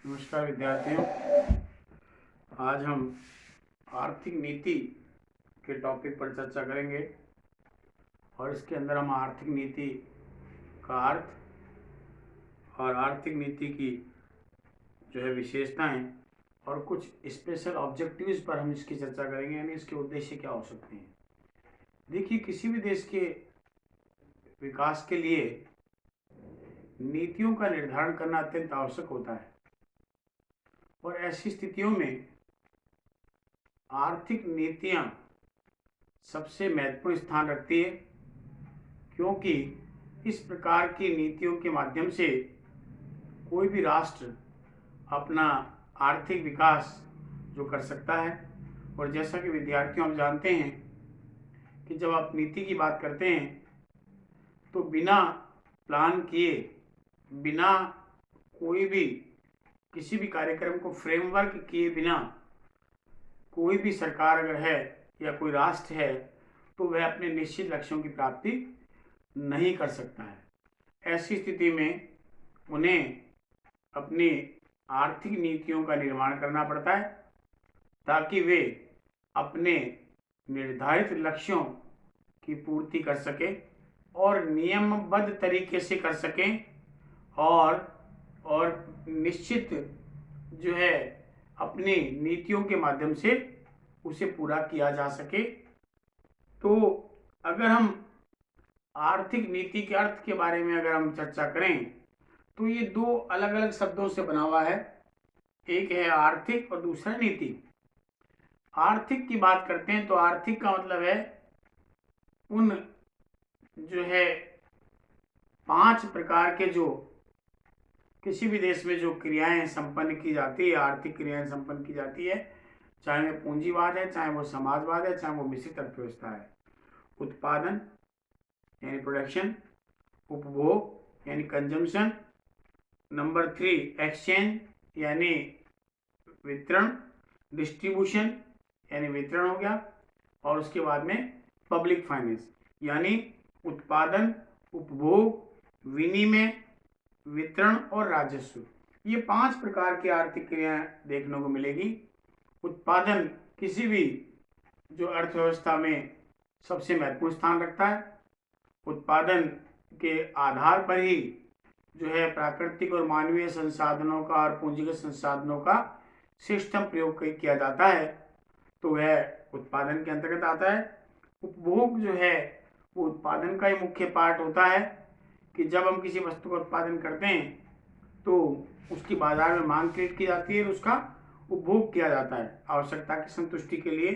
नमस्कार विद्यार्थियों। आज हम आर्थिक नीति के टॉपिक पर चर्चा करेंगे और इसके अंदर हम आर्थिक नीति का अर्थ और आर्थिक नीति की जो है विशेषताएं और कुछ स्पेशल ऑब्जेक्टिव्स पर हम इसकी चर्चा करेंगे, यानी इसके उद्देश्य क्या हो सकते हैं। देखिए, किसी भी देश के विकास के लिए नीतियों का निर्धारण करना अत्यंत आवश्यक होता है और ऐसी स्थितियों में आर्थिक नीतियां सबसे महत्वपूर्ण स्थान रखती है, क्योंकि इस प्रकार की नीतियों के माध्यम से कोई भी राष्ट्र अपना आर्थिक विकास जो कर सकता है। और जैसा कि विद्यार्थियों हम जानते हैं कि जब आप नीति की बात करते हैं तो बिना प्लान किए, बिना कोई भी किसी भी कार्यक्रम को फ्रेमवर्क किए बिना कोई भी सरकार अगर है या कोई राष्ट्र है तो वह अपने निश्चित लक्ष्यों की प्राप्ति नहीं कर सकता है। ऐसी स्थिति में उन्हें अपनी आर्थिक नीतियों का निर्माण करना पड़ता है ताकि वे अपने निर्धारित लक्ष्यों की पूर्ति कर सकें और नियमबद्ध तरीके से कर सकें और निश्चित जो है अपनी नीतियों के माध्यम से उसे पूरा किया जा सके। तो अगर हम आर्थिक नीति के अर्थ के बारे में अगर हम चर्चा करें तो ये दो अलग अलग शब्दों से बना हुआ है, एक है आर्थिक और दूसरा नीति। आर्थिक की बात करते हैं तो आर्थिक का मतलब है उन जो है 5 प्रकार के जो किसी भी देश में जो क्रियाएं संपन्न की जाती है, आर्थिक क्रियाएं संपन्न की जाती है, चाहे वो पूंजीवाद है, चाहे वो समाजवाद है, चाहे वो मिश्रित अर्थव्यवस्था है। उत्पादन यानी प्रोडक्शन, उपभोग यानी कंजम्पशन, नंबर 3 एक्सचेंज यानी वितरण, डिस्ट्रीब्यूशन यानी वितरण हो गया, और उसके बाद में पब्लिक फाइनेंस यानी उत्पादन, उपभोग, विनिमय, वितरण और राजस्व। ये 5 प्रकार की आर्थिक क्रियाएं देखने को मिलेगी। उत्पादन किसी भी जो अर्थव्यवस्था में सबसे महत्वपूर्ण स्थान रखता है। उत्पादन के आधार पर ही जो है प्राकृतिक और मानवीय संसाधनों का और पूंजीगत संसाधनों का सिस्टम प्रयोग किया जाता है, तो वह उत्पादन के अंतर्गत आता है। उपभोग जो है वो उत्पादन का ही मुख्य पार्ट होता है कि जब हम किसी वस्तु का उत्पादन करते हैं तो उसकी बाजार में मांग क्रिएट की जाती है और उसका उपभोग किया जाता है आवश्यकता की संतुष्टि के लिए।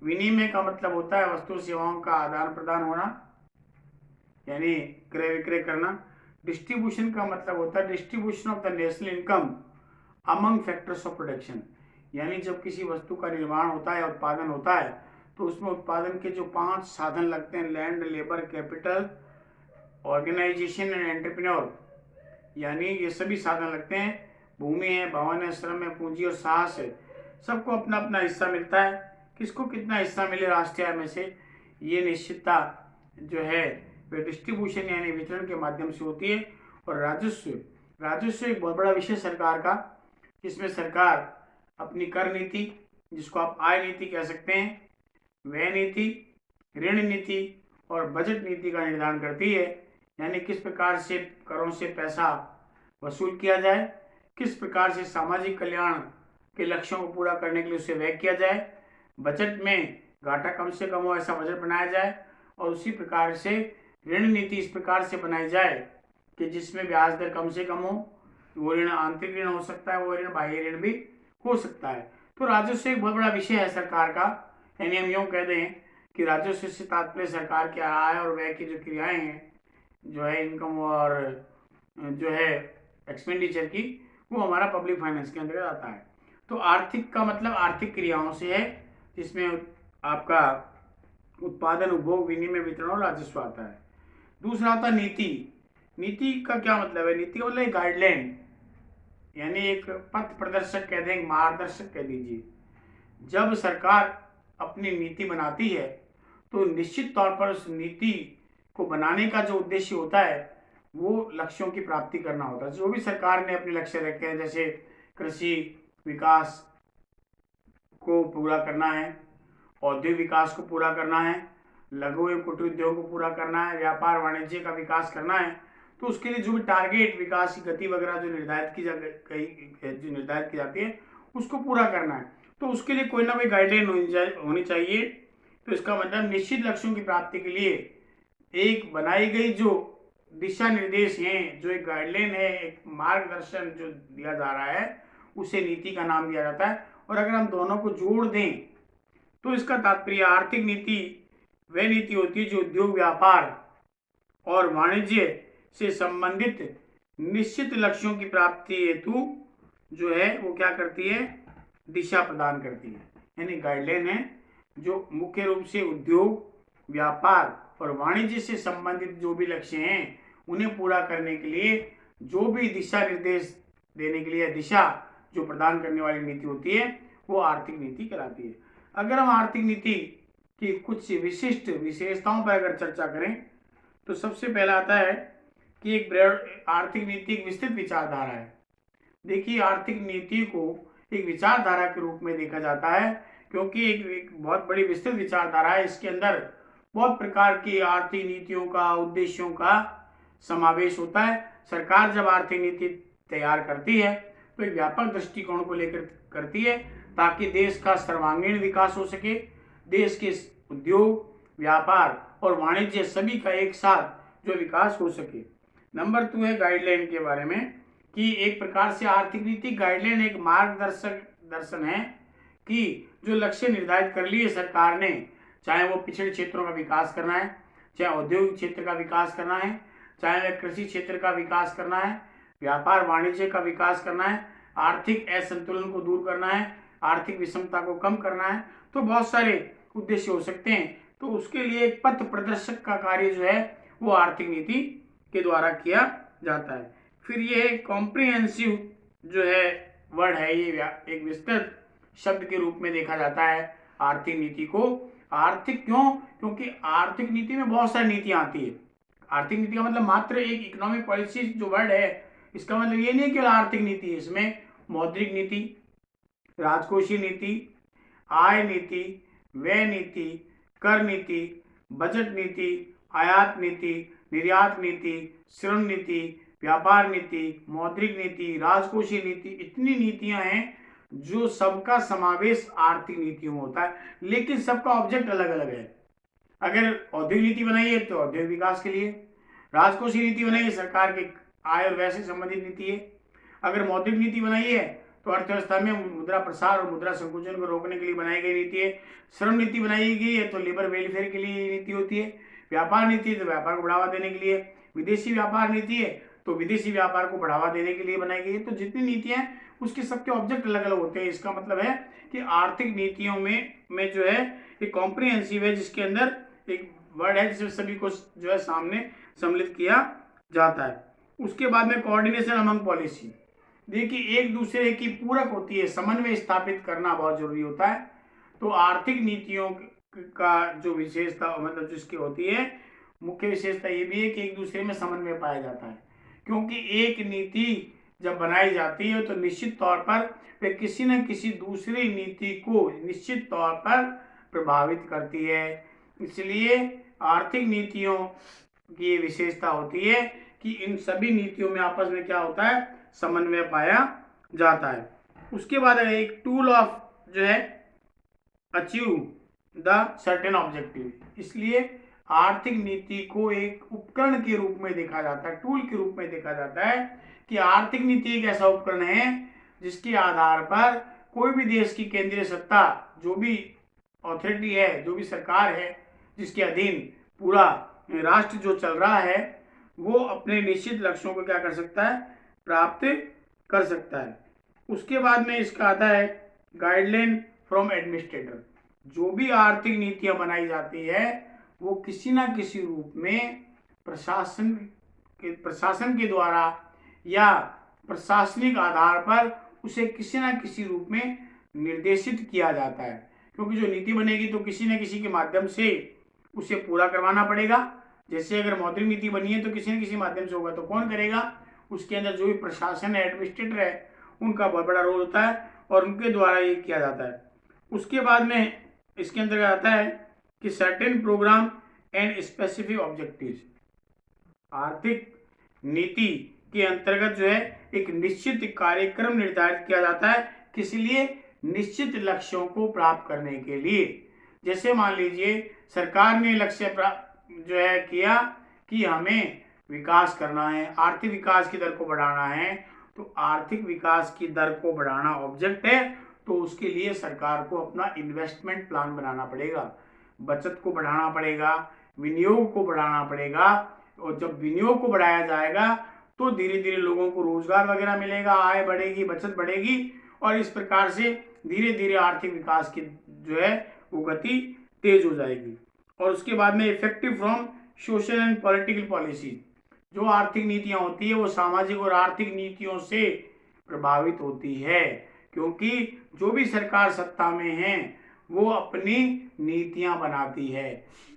विनिमय का मतलब होता है वस्तु सेवाओं का आदान प्रदान होना, यानी क्रय विक्रय करना। डिस्ट्रीब्यूशन का मतलब होता है distribution of the national income among factors of production, यानी जब किसी वस्तु का निर्माण होता है, उत्पादन होता है, तो उसमें उत्पादन के जो 5 साधन लगते हैं, land, labour, capital, organisation and entrepreneur, यानी ये सभी साधन लगते हैं। भूमि है, भवन है, श्रम है, पूंजी और साहस है। सबको अपना अपना हिस्सा मिलता है। किसको कितना हिस्सा मिले राष्ट्रीय आय में से, ये निश्चितता जो है वे डिस्ट्रीब्यूशन यानी वितरण के माध्यम से होती है। और राजस्व एक बहुत बड़ा विषय सरकार का, जिसमें सरकार अपनी कर नीति, जिसको आप आय नीति कह सकते हैं, व्यय नीति, ऋण नीति और बजट नीति का निर्धारण करती है, यानी किस प्रकार से करों से पैसा वसूल किया जाए, किस प्रकार से सामाजिक कल्याण के लक्ष्यों को पूरा करने के लिए उसे व्यय किया जाए, बजट में घाटा कम से कम हो ऐसा बजट बनाया जाए, और उसी प्रकार से ऋण नीति इस प्रकार से बनाई जाए कि जिसमें ब्याज दर कम से कम हो। वो ऋण आंतरिक ऋण हो सकता है, वो ऋण बाह्य ऋण भी हो सकता है। तो राजस्व एक बहुत बड़ा विषय है सरकार का, यानी हम यूँ कह दें कि राजस्व से तात्पर्य सरकार के आय और व्यय की जो क्रियाएं हैं, जो है इनकम और जो है एक्सपेंडिचर की, वो हमारा पब्लिक फाइनेंस के अंतर्गत आता है। तो आर्थिक का मतलब आर्थिक क्रियाओं से है, जिसमें आपका उत्पादन, उपभोग, विनिमय, वितरण और राजस्व आता है। दूसरा आता नीति। नीति का क्या मतलब है? नीति का मतलब एक गाइडलाइन, यानी एक पथ प्रदर्शक कह दें, मार्गदर्शक कह दीजिए। जब सरकार अपनी नीति बनाती है तो निश्चित तौर पर उस नीति को बनाने का जो उद्देश्य होता है वो लक्ष्यों की प्राप्ति करना होता है। जो भी सरकार ने अपने लक्ष्य रखे हैं, जैसे कृषि विकास को पूरा करना है, औद्योगिक विकास को पूरा करना है, लघु एवं कुटीर उद्योग को पूरा करना है, व्यापार वाणिज्य का विकास करना है, तो उसके लिए जो भी टारगेट विकास की गति वगैरह जो निर्धारित की जाती है उसको पूरा करना है। तो उसके लिए कोई ना कोई गाइडलाइन होनी चाहिए। तो इसका मतलब निश्चित लक्ष्यों की प्राप्ति के लिए एक बनाई गई जो दिशा निर्देश हैं, जो एक गाइडलाइन है, एक मार्गदर्शन जो दिया जा रहा है, उसे नीति का नाम दिया जाता है। और अगर हम दोनों को जोड़ दें तो इसका तात्पर्य आर्थिक नीति वह नीति होती है जो उद्योग व्यापार और वाणिज्य से संबंधित निश्चित लक्ष्यों की प्राप्ति हेतु जो है वो क्या करती है, दिशा प्रदान करती है। यानी गाइडलाइन है जो मुख्य रूप से उद्योग व्यापार और वाणिज्य से संबंधित जो भी लक्ष्य हैं उन्हें पूरा करने के लिए जो भी दिशा निर्देश देने के लिए दिशा जो प्रदान करने वाली नीति होती है वो आर्थिक नीति कहलाती है। अगर हम आर्थिक नीति की कुछ विशिष्ट विशेषताओं पर अगर चर्चा करें तो सबसे पहला आता है कि एक आर्थिक नीति एक विस्तृत विचारधारा है। देखिए, आर्थिक नीति को एक विचारधारा के रूप में देखा जाता है क्योंकि एक बहुत बड़ी विस्तृत विचारधारा है। इसके अंदर बहुत प्रकार की आर्थिक नीतियों का, उद्देश्यों का समावेश होता है। सरकार जब आर्थिक नीति तैयार करती है तो एक व्यापक दृष्टिकोण को लेकर करती है ताकि देश का सर्वांगीण विकास हो सके, देश के उद्योग व्यापार और वाणिज्य सभी का एक साथ जो विकास हो सके। नंबर 2 है गाइडलाइन के बारे में कि एक प्रकार से आर्थिक नीति गाइडलाइन एक दर्शन है कि जो लक्ष्य निर्धारित कर लिए सरकार ने, चाहे वो पिछड़े क्षेत्रों का विकास करना है, चाहे औद्योगिक क्षेत्र का विकास करना है, चाहे वह कृषि क्षेत्र का विकास करना है, व्यापार वाणिज्य का विकास करना है, आर्थिक असंतुलन को दूर करना है, आर्थिक विषमता को कम करना है, तो बहुत सारे उद्देश्य हो सकते हैं। तो उसके लिए एक पथ प्रदर्शक का कार्य जो है वो आर्थिक नीति के द्वारा किया जाता है। फिर ये कॉम्प्रिहेंसिव जो है वर्ड है, ये एक विस्तृत शब्द के रूप में देखा जाता है आर्थिक नीति को। आर्थिक क्यों? क्योंकि आर्थिक नीति में बहुत सारी नीतियां आती है। आर्थिक नीति का मतलब मात्र एक इकोनॉमिक पॉलिसी जो वर्ड है, इसका मतलब ये नहीं केवल आर्थिक नीति है, इसमें मौद्रिक नीति, राजकोषीय नीति, आय नीति, व्यय नीति, कर नीति, बजट नीति, आयात नीति, निर्यात नीति, श्रम नीति, व्यापार नीति, मौद्रिक नीति, राजकोषीय नीति, इतनी नीतियां हैं जो सबका समावेश आर्थिक नीतियों में होता है, लेकिन सबका ऑब्जेक्ट अलग अलग है। अगर औद्योगिक नीति बनाई है तो औद्योगिक विकास के लिए, राजकोषीय नीति बनाई है सरकार के आय और व्यय से संबंधित नीति है, अगर मौद्रिक नीति बनाई है तो अर्थव्यवस्था में मुद्रा प्रसार और मुद्रा संकुचन को रोकने के लिए बनाई गई नीति है, श्रम नीति बनाई गई है तो लेबर वेलफेयर के लिए नीति होती है, व्यापार नीति तो व्यापार को बढ़ावा देने के लिए, विदेशी व्यापार नीति है तो विदेशी व्यापार को बढ़ावा देने के लिए बनाई गई है। तो जितनी नीतियां हैं उसके सबके ऑब्जेक्ट अलग अलग होते हैं। इसका मतलब है कि आर्थिक नीतियों में जो है एक कॉम्प्रिहेंसिव है, जिसके अंदर एक वर्ड है जिसमें सभी को जो है सामने सम्मिलित किया जाता है। उसके बाद में कोऑर्डिनेशन अमंग पॉलिसी, देखिए एक दूसरे की पूरक होती है, समन्वय स्थापित करना बहुत जरूरी होता है। तो आर्थिक नीतियों का जो विशेषता मतलब जिसकी होती है, मुख्य विशेषता ये भी है कि एक दूसरे में समन्वय पाया जाता है, क्योंकि एक नीति जब बनाई जाती है तो निश्चित तौर पर वे किसी न किसी दूसरी नीति को निश्चित तौर पर प्रभावित करती है। इसलिए आर्थिक नीतियों की विशेषता होती है कि इन सभी नीतियों में आपस में क्या होता है, समन्वय पाया जाता है। उसके बाद एक टूल ऑफ जो है अचीव द सर्टेन ऑब्जेक्टिव, इसलिए आर्थिक नीति को एक उपकरण के रूप में देखा जाता है, टूल के रूप में देखा जाता है कि आर्थिक नीति एक ऐसा उपकरण है जिसके आधार पर कोई भी देश की केंद्रीय सत्ता, जो भी अथॉरिटी है, जो भी सरकार है जिसके अधीन पूरा राष्ट्र जो चल रहा है, वो अपने निश्चित लक्ष्यों को क्या कर सकता है, प्राप्त कर सकता है। उसके बाद में इसका आता है गाइडलाइन फ्रॉम एडमिनिस्ट्रेटर, जो भी आर्थिक नीतियां बनाई जाती है वो किसी ना किसी रूप में प्रशासन के द्वारा या प्रशासनिक आधार पर उसे किसी ना किसी रूप में निर्देशित किया जाता है, क्योंकि जो नीति बनेगी तो किसी न किसी के माध्यम से उसे पूरा करवाना पड़ेगा। जैसे अगर मौद्रिक नीति बनी है तो किसी न किसी माध्यम से होगा, तो कौन करेगा, उसके अंदर जो भी प्रशासन है, एडमिनिस्ट्रेटर है, उनका बहुत बड़ा रोल होता है और उनके द्वारा ये किया जाता है। उसके बाद में इसके अंतर्गत आता है कि certain programme and specific objectives. आर्थिक नीति के अंतर्गत जो है एक निश्चित कार्यक्रम निर्धारित किया जाता है, किस लिए? निश्चित लक्ष्यों को प्राप्त करने के लिए। जैसे मान लीजिए सरकार ने लक्ष्य प्राप्त जो है किया कि हमें विकास करना है, आर्थिक विकास की दर को बढ़ाना है, तो आर्थिक विकास की दर को बढ़ाना ऑब्जेक्ट है, तो उसके लिए सरकार को अपना इन्वेस्टमेंट प्लान बनाना पड़ेगा, बचत को बढ़ाना पड़ेगा, विनियोग को बढ़ाना पड़ेगा। और जब विनियोग को बढ़ाया जाएगा तो धीरे धीरे लोगों को रोजगार वगैरह मिलेगा, आय बढ़ेगी, बचत बढ़ेगी और इस प्रकार से धीरे धीरे आर्थिक विकास की जो है वो गति तेज हो जाएगी। और उसके बाद में effective from social and political policy. जो आर्थिक नीतियां होती है वो सामाजिक और आर्थिक नीतियों से प्रभावित होती है, क्योंकि जो भी सरकार सत्ता में है वो अपनी नीतियां बनाती है,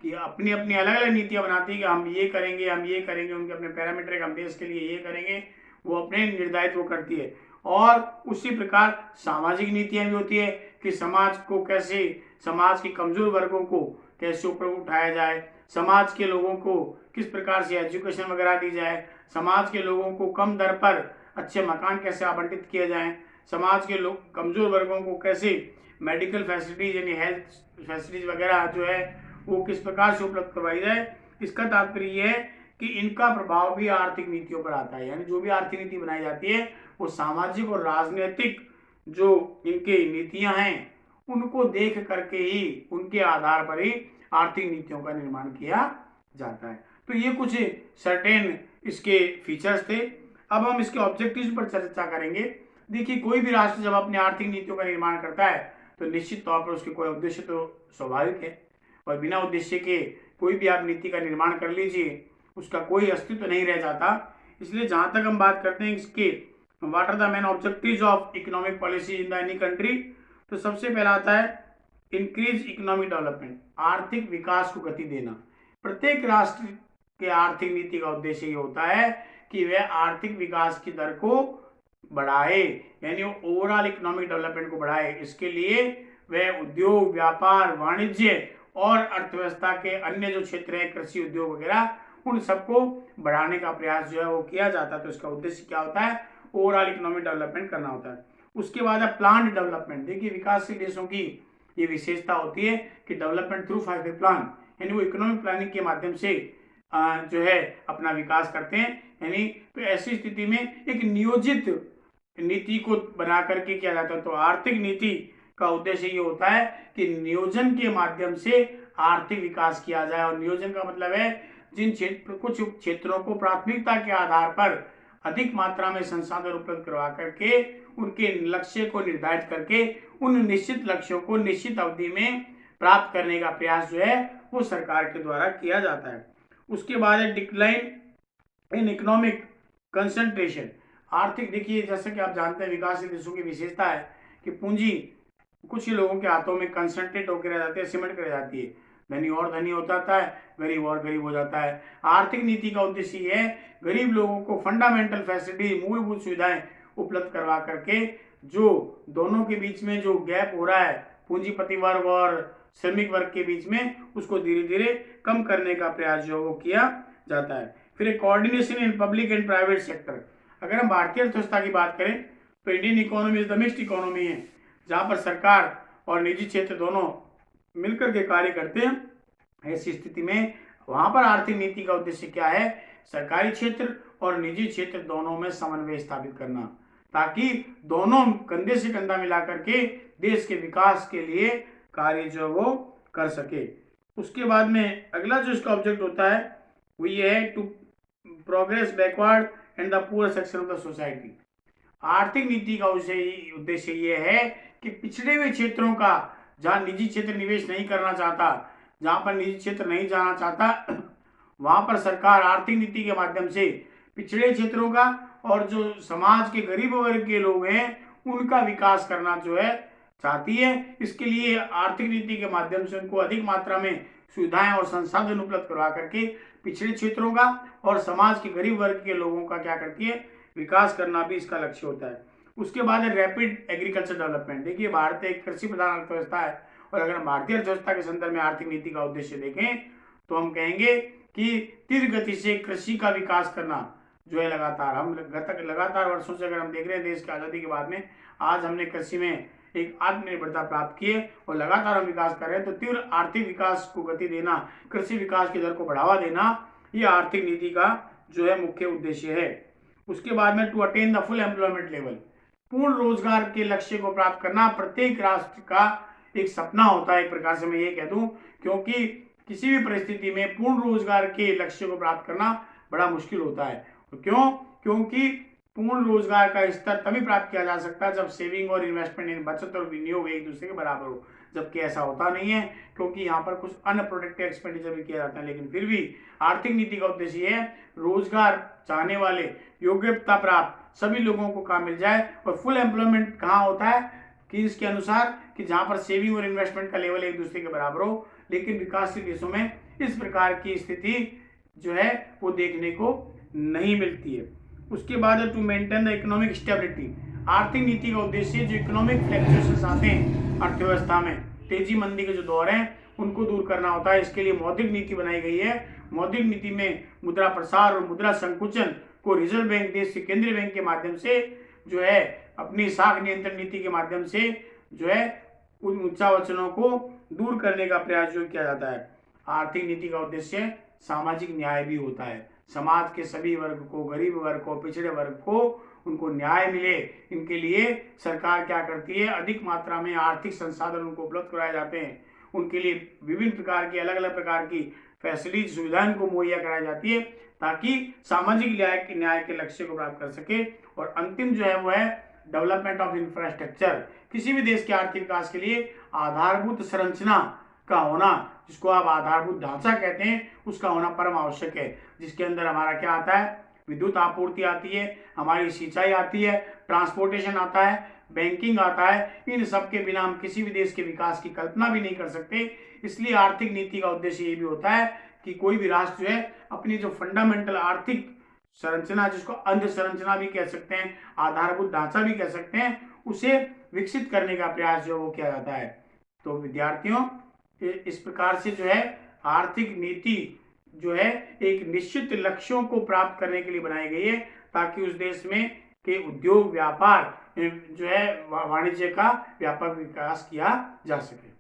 कि अपनी अपनी अलग अलग नीतियां बनाती है कि हम ये करेंगे, हम ये करेंगे, उनके अपने पैरामीटर हम देश के लिए ये करेंगे, वो अपने निर्धारित वो करती है। और उसी प्रकार सामाजिक नीतियां भी होती है कि समाज को कैसे, समाज के कमजोर वर्गों को कैसे ऊपर उठाया जाए, समाज के लोगों को किस प्रकार से एजुकेशन वगैरह दी जाए, समाज के लोगों को कम दर पर अच्छे मकान कैसे आवंटित किए जाएं, समाज के लोग कमजोर वर्गों को कैसे मेडिकल फैसिलिटीज यानी हेल्थ फैसिलिटीज वगैरह जो है वो किस प्रकार से उपलब्ध करवाई जाए। इसका तात्पर्य ये है कि इनका प्रभाव भी आर्थिक नीतियों पर आता है, यानी जो भी आर्थिक नीति बनाई जाती है वो सामाजिक और राजनीतिक जो इनकी नीतियां हैं उनको देख करके ही, उनके आधार पर ही आर्थिक नीतियों का निर्माण किया जाता है। तो ये कुछ सर्टेन इसके फीचर्स थे। अब हम इसके ऑब्जेक्टिव्स पर चर्चा करेंगे। देखिए, कोई भी राष्ट्र जब अपने आर्थिक नीतियों का निर्माण करता है तो निश्चित तौर पर उसके कोई उद्देश्य तो स्वाभाविक है, और बिना उद्देश्य के कोई भी आप नीति का निर्माण कर लीजिए उसका कोई अस्तित्व नहीं रह जाता। इसलिए जहां तक हम बात करते हैं इसके what are the main objectives of economic policy in the any country, तो सबसे पहला आता है इंक्रीज इकोनॉमिक डेवलपमेंट, आर्थिक विकास को गति देना। प्रत्येक राष्ट्र के आर्थिक नीति का उद्देश्य ये होता है कि वह आर्थिक विकास की दर को बढ़ाए, यानी ओवरऑल इकोनॉमिक डेवलपमेंट को बढ़ाए। इसके लिए वह उद्योग, व्यापार, वाणिज्य और अर्थव्यवस्था के अन्य जो क्षेत्र है, कृषि उद्योग वगैरह, उन सबको बढ़ाने का प्रयास जो है वो किया जाता है। तो इसका उद्देश्य क्या होता है? ओवरऑल इकोनॉमिक डेवलपमेंट करना होता है। उसके बाद है प्लान डेवलपमेंट। देखिए, विकासशील देशों की ये विशेषता होती है कि डेवलपमेंट थ्रू 5 प्लान, यानी वो इकोनॉमिक प्लानिंग के माध्यम से जो है अपना विकास करते हैं। यानी तो ऐसी स्थिति में एक नियोजित नीति को बना करके किया जाता है। तो आर्थिक नीति का उद्देश्य ये होता है कि नियोजन के माध्यम से आर्थिक विकास किया जाए। और नियोजन का मतलब है जिन कुछ क्षेत्रों को प्राथमिकता के आधार पर अधिक मात्रा में संसाधन उपलब्ध करवा करके उनके लक्ष्य को निर्धारित करके उन निश्चित लक्ष्यों को निश्चित अवधि में प्राप्त करने का प्रयास जो है वो सरकार के द्वारा किया जाता है। उसके बाद है डिक्लाइन इन इकोनॉमिक कंसंट्रेशन। आर्थिक, देखिए जैसे कि आप जानते हैं विकासशील देशों की विशेषता है कि पूंजी कुछ ही लोगों के हाथों में कंसंट्रेट होकर रह जाती है, सिमट कर जाती है। धनी और धनी हो जाता है, गरीब और गरीब हो जाता है। आर्थिक नीति का उद्देश्य ये है गरीब लोगों को फंडामेंटल फैसिलिटी, मूलभूत सुविधाएं उपलब्ध करवा करके जो दोनों के बीच में जो गैप हो रहा है पूंजीपति वर्ग और श्रमिक वर्ग के बीच में, उसको धीरे धीरे कम करने का प्रयास जो वो किया जाता है। फिर एक coordination in public and private sector. अगर हम भारतीय अर्थव्यवस्था की बात करें तो Indian economy is the mixed economy है, जहाँ पर सरकार और निजी क्षेत्र दोनों मिलकर के कार्य करते हैं। ऐसी स्थिति में वहां पर आर्थिक नीति का उद्देश्य क्या है? सरकारी क्षेत्र और निजी क्षेत्र दोनों में समन्वय स्थापित करना, ताकि दोनों कंधे से कंधा मिला करके देश के विकास के लिए कार्य जो वो कर सके। उसके बाद में अगला जो इसका ऑब्जेक्ट होता है वो ये है to progress backward and the poor section of the society. आर्थिक नीति का उद्देश्य ये है कि पिछड़े हुए क्षेत्रों का, जहाँ निजी क्षेत्र निवेश नहीं करना चाहता, जहाँ पर निजी क्षेत्र नहीं जाना चाहता, वहां पर सरकार आर्थिक नीति के माध्यम से पिछड़े क्षेत्रों का और जो समाज के गरीब वर्ग के लोग हैं उनका विकास करना जो है चाहती है। इसके लिए आर्थिक नीति के माध्यम से उनको अधिक मात्रा में सुविधाएं और संसाधन उपलब्ध करवा करके पिछड़े क्षेत्रों का और समाज के गरीब वर्ग के लोगों का क्या करती है? विकास करना भी इसका लक्ष्य होता है। उसके बाद है रैपिड एग्रीकल्चर डेवलपमेंट। देखिए भारत एक कृषि प्रधान अर्थव्यवस्था है, और अगर हम भारतीय अर्थव्यवस्था के संदर्भ में आर्थिक नीति का उद्देश्य देखें तो हम कहेंगे कि तीव्र गति से कृषि का विकास करना जो है लगातार। हम लगातार वर्षों से अगर हम देख रहे हैं, देश की आज़ादी के बाद में आज हमने कृषि में एक आत्मनिर्भरता प्राप्त की है और लगातार हम विकास कर रहे हैं। तो तीव्र आर्थिक विकास को गति देना, कृषि विकास की दर को बढ़ावा देना, ये आर्थिक नीति का जो है मुख्य उद्देश्य है। उसके बाद में to attain the full employment level, पूर्ण रोजगार के लक्ष्य को प्राप्त करना प्रत्येक राष्ट्र का एक सपना होता है, एक प्रकार से मैं ये कह दूं, क्योंकि किसी भी परिस्थिति में पूर्ण रोजगार के लक्ष्य को प्राप्त करना बड़ा मुश्किल होता है। तो क्यों? क्योंकि पूर्ण रोजगार का स्तर तभी प्राप्त किया जा सकता है जब सेविंग और इन्वेस्टमेंट यानी बचत और विनियोग एक दूसरे के बराबर हो, जबकि ऐसा होता नहीं है, क्योंकि यहाँ पर कुछ अनप्रोडक्टिव एक्सपेंडिचर भी किया जाता है। लेकिन फिर भी आर्थिक नीति का उद्देश्य ये है रोजगार चाहने वाले, योग्यता प्राप्त सभी लोगों को काम मिल जाए। और फुल एम्प्लॉयमेंट कहाँ होता है कि इसके अनुसार कि जहाँ पर सेविंग और इन्वेस्टमेंट का लेवल एक दूसरे के बराबर हो। लेकिन विकासशील देशों में इस प्रकार की स्थिति जो है वो देखने को नहीं मिलती है। उसके बाद है to maintain the economic stability, आर्थिक नीति का उद्देश्य जो इकोनॉमिक फ्लक्चुएशंस आते हैं अर्थव्यवस्था में, तेजी मंदी के जो दौर हैं उनको दूर करना होता है। इसके लिए मौद्रिक नीति बनाई गई है। मौद्रिक नीति में मुद्रा प्रसार और मुद्रा संकुचन को रिजर्व बैंक, देश के केंद्रीय बैंक के माध्यम से जो है अपनी साख नियंत्रण नीति के माध्यम से जो है उन उच्चावचनों को दूर करने का प्रयास जो किया जाता है। आर्थिक नीति का उद्देश्य सामाजिक न्याय भी होता है। समाज के सभी वर्ग को, गरीब वर्ग को, पिछड़े वर्ग को उनको न्याय मिले, इनके लिए सरकार क्या करती है, अधिक मात्रा में आर्थिक संसाधन उनको उपलब्ध कराए जाते हैं। उनके लिए विभिन्न प्रकार की, अलग अलग प्रकार की फैसिलिटी, सुविधाएं को मुहैया कराई जाती है ताकि सामाजिक न्याय के लक्ष्य को प्राप्त कर सके। और अंतिम जो है वो है डेवलपमेंट ऑफ इंफ्रास्ट्रक्चर। किसी भी देश के आर्थिक विकास के लिए आधारभूत संरचना का होना, जिसको आप आधारभूत ढांचा कहते हैं, उसका होना परम आवश्यक है। जिसके अंदर हमारा क्या आता है, विद्युत आपूर्ति आती है, हमारी सिंचाई आती है, ट्रांसपोर्टेशन आता है, बैंकिंग आता है। इन सब के बिना हम किसी भी देश के विकास की कल्पना भी नहीं कर सकते। इसलिए आर्थिक नीति का उद्देश्य ये भी होता है कि कोई भी राष्ट्र जो है अपनी जो फंडामेंटल आर्थिक संरचना, जिसको अंध संरचना भी कह सकते हैं, आधारभूत ढांचा भी कह सकते हैं, उसे विकसित करने का प्रयास जो वो किया जाता है। तो विद्यार्थियों, इस प्रकार से जो है आर्थिक नीति जो है एक निश्चित लक्ष्यों को प्राप्त करने के लिए बनाई गई है ताकि उस देश में के उद्योग, व्यापार जो है, वाणिज्य का व्यापक विकास किया जा सके।